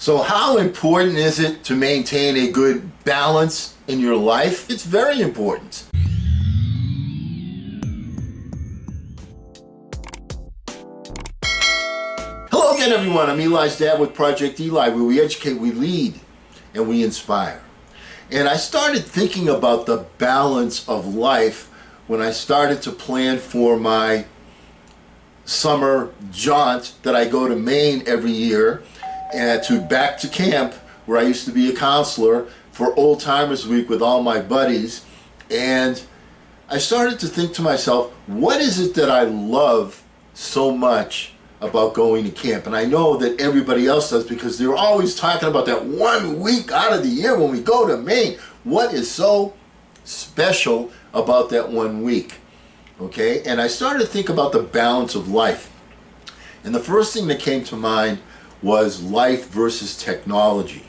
So how important is it to maintain a good balance in your life? It's very important. Hello again, everyone. I'm Eli's dad with Project Eli, where we educate, we lead, and we inspire. And I started thinking about the balance of life when I started to plan for my summer jaunt that I go to Maine every year and back to camp where I used to be a counselor for Old Timers Week with all my buddies. And I started to think to myself, what is it that I love so much about going to camp? And I know that everybody else does, because they're always talking about that 1 week out of the year when we go to Maine. What is so special about that 1 week? Okay, and I started to think about the balance of life. And the first thing that came to mind was life versus technology.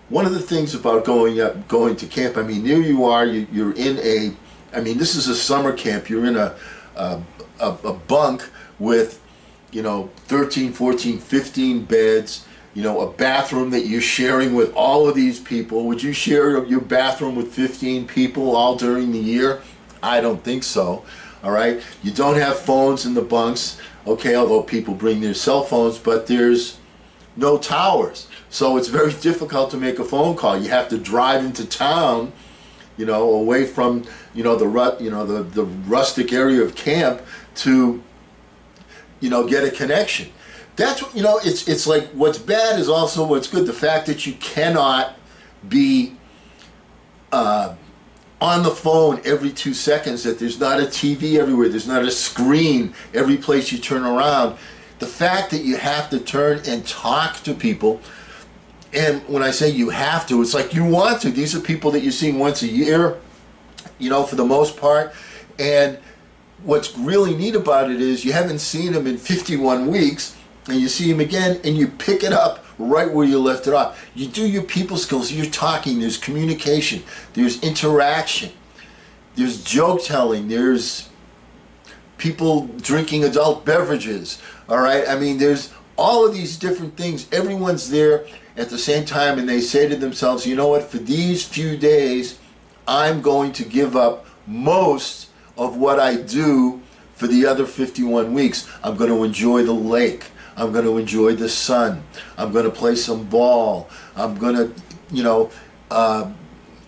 One of the things about going to camp, I mean, there you are, you're in this is a summer camp, you're in a bunk with, 13, 14, 15 beds, a bathroom that you're sharing with all of these people. Would you share your bathroom with 15 people all during the year? I don't think so. All right, you don't have phones in the bunks, okay, although people bring their cell phones, but there's no towers, so it's very difficult to make a phone call. You have to drive into town, away from the rustic area of camp to get a connection. That's it's like, what's bad is also what's good. The fact that you cannot be on the phone every 2 seconds, that there's not a TV everywhere, there's not a screen every place you turn around. The fact that you have to turn and talk to people, and when I say you have to, it's like you want to. These are people that you're seeing once a year, for the most part. And what's really neat about it is you haven't seen them in 51 weeks, and you see them again, and you pick it up right where you left it off. You do your people skills, you're talking, there's communication, there's interaction, there's joke telling, there's people drinking adult beverages, all right? I mean, there's all of these different things. Everyone's there at the same time, and they say to themselves, you know what, for these few days, I'm going to give up most of what I do for the other 51 weeks. I'm going to enjoy the lake. I'm going to enjoy the sun. I'm going to play some ball. I'm going to,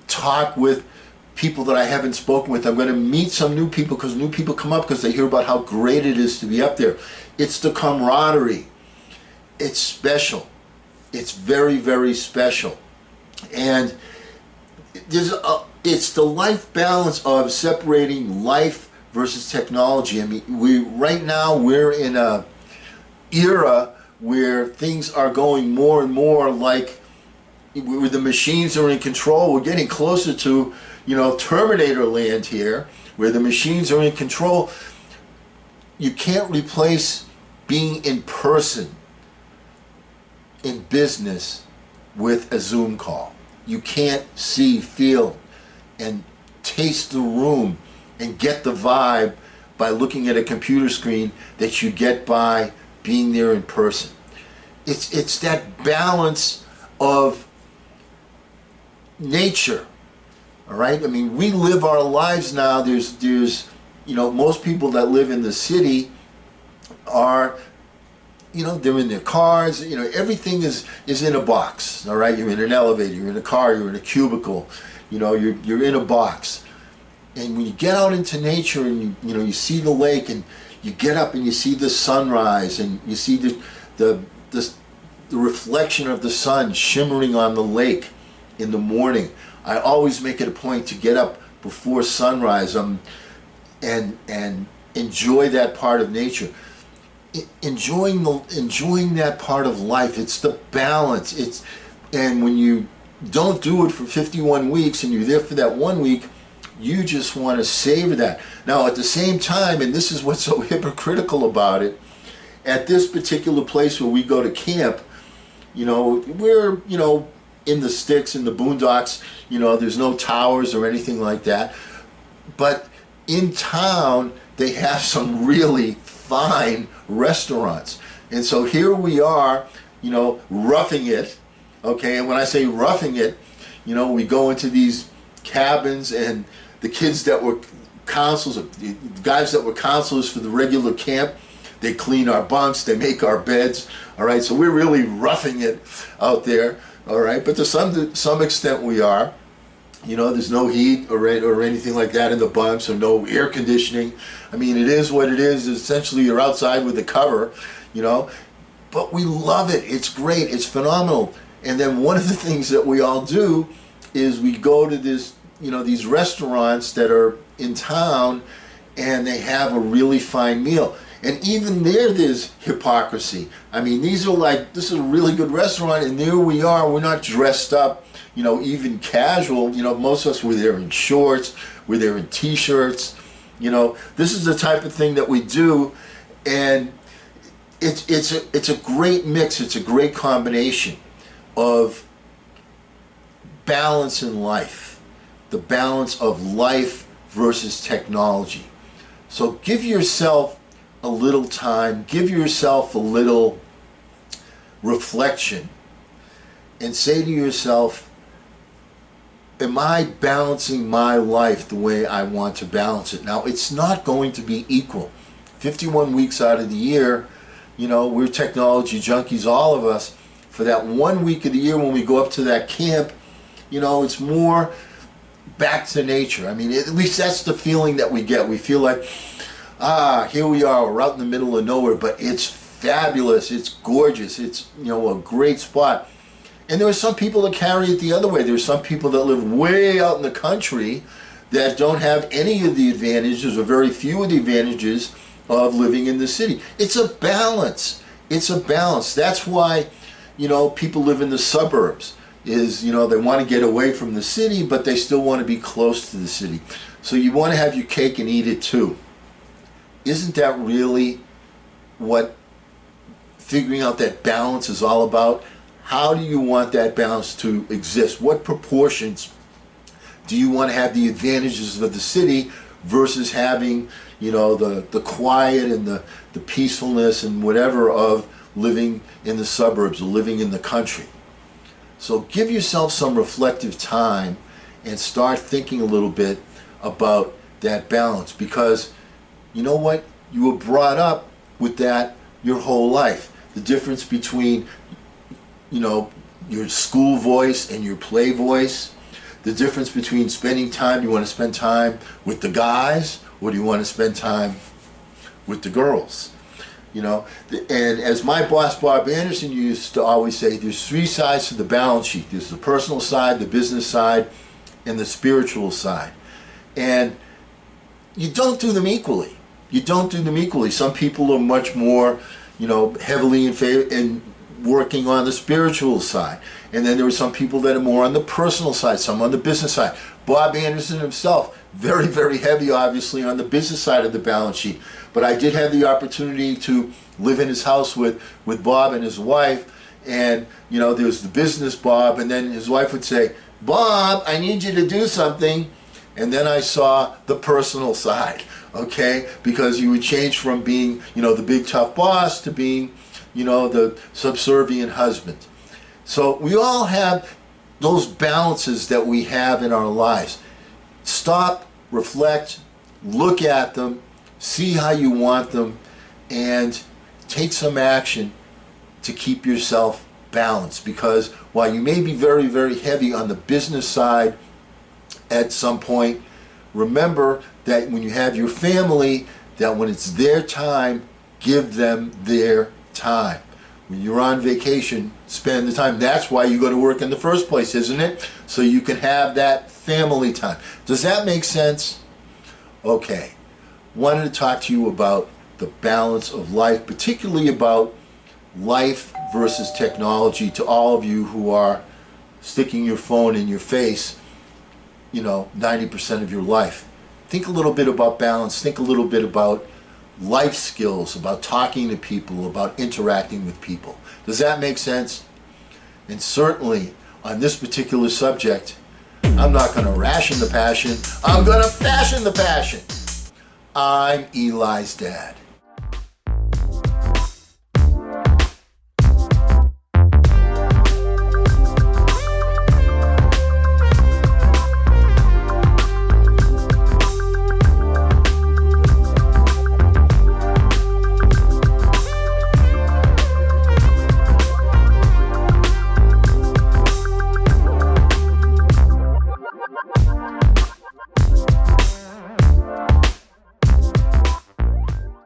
talk with people that I haven't spoken with. I'm going to meet some new people, because new people come up because they hear about how great it is to be up there. It's the camaraderie. It's special. It's very, very special. And it's the life balance of separating life versus technology. I mean, right now we're in a era where things are going more and more like where the machines are in control. We're getting closer to Terminator land here, where the machines are in control. You can't replace being in person in business with a Zoom call. You can't see, feel, and taste the room and get the vibe by looking at a computer screen that you get by being there in person. It's that balance of nature. All right, I mean, we live our lives now. There's most people that live in the city are, they're in their cars. Everything is in a box. All right, you're in an elevator, you're in a car, you're in a cubicle. You're in a box. And when you get out into nature and you see the lake, and you get up and you see the sunrise, and you see the reflection of the sun shimmering on the lake in the morning. I always make it a point to get up before sunrise and enjoy that part of nature. Enjoying that part of life. It's the balance. And when you don't do it for 51 weeks and you're there for that 1 week, you just want to savor that. Now, at the same time, and this is what's so hypocritical about it, at this particular place where we go to camp, we're in the sticks, in the boondocks. There's no towers or anything like that. But in town, they have some really fine restaurants. And so here we are, roughing it, Okay, and when I say roughing it, you know, we go into these cabins, and the kids that were counselors, the guys that were counselors for the regular camp, they clean our bunks, they make our beds. All right, so we're really roughing it out there. All right, but to some extent we are. You know, there's no heat or anything like that in the bunks, or no air conditioning. I mean, it is what it is. Essentially, you're outside with the cover, you know. But we love it. It's great. It's phenomenal. And then one of the things that we all do is we go to this, you know, these restaurants that are in town, and they have a really fine meal. And even there's hypocrisy. I mean, these are like, this is a really good restaurant, and there we are. We're not dressed up, you know, even casual. You know, most of us, we're there in shorts, we're there in t-shirts. You know, this is the type of thing that we do, and it's a great mix. It's a great combination of balance in life, the balance of life versus technology. So give yourself a little time, give yourself a little reflection, and say to yourself, am I balancing my life the way I want to balance it? Now, it's not going to be equal. 51 weeks out of the year, you know, we're technology junkies, all of us. For that 1 week of the year when we go up to that camp, you know, it's more back to nature. I mean, at least that's the feeling that we get. We feel like, here we are, we're out in the middle of nowhere, but it's fabulous, it's gorgeous, it's, you know, a great spot. And there are some people that carry it the other way. There's some people that live way out in the country that don't have any of the advantages, or very few of the advantages of living in the city. It's a balance. It's a balance. That's why, you know, people live in the suburbs. Is, you know, they want to get away from the city, but they still want to be close to the city. So you want to have your cake and eat it too. Isn't that really what figuring out that balance is all about? How do you want that balance to exist? What proportions do you want to have the advantages of the city versus having, you know, the quiet and the peacefulness and whatever of living in the suburbs or living in the country? So give yourself some reflective time and start thinking a little bit about that balance, because you know what? You were brought up with that your whole life. The difference between, you know, your school voice and your play voice. The difference between spending time, you want to spend time with the guys, or do you want to spend time with the girls? You know, and as my boss Bob Anderson used to always say, there's three sides to the balance sheet. There's the personal side, the business side, and the spiritual side. And you don't do them equally. You don't do them equally. Some people are much more, you know, heavily in favor in working on the spiritual side. And then there are some people that are more on the personal side, some on the business side. Bob Anderson himself, very, very heavy, obviously, on the business side of the balance sheet. But I did have the opportunity to live in his house with Bob and his wife. And, you know, there was the business Bob, and then his wife would say, Bob, I need you to do something. And then I saw the personal side, okay? Because you would change from being, you know, the big tough boss to being, you know, the subservient husband. So we all have those balances that we have in our lives. Stop, reflect, look at them, see how you want them, and take some action to keep yourself balanced. Because while you may be very, very heavy on the business side at some point, remember that when you have your family, that when it's their time, give them their time. When you're on vacation, spend the time. That's why you go to work in the first place, isn't it? So you can have that family time. Does that make sense? Okay. Wanted to talk to you about the balance of life, particularly about life versus technology, to all of you who are sticking your phone in your face, you know, 90% of your life. Think a little bit about balance. Think a little bit about life skills, about talking to people, about interacting with people. Does that make sense? And certainly on this particular subject, I'm not going to ration the passion. I'm going to fashion the passion. I'm Eli's dad.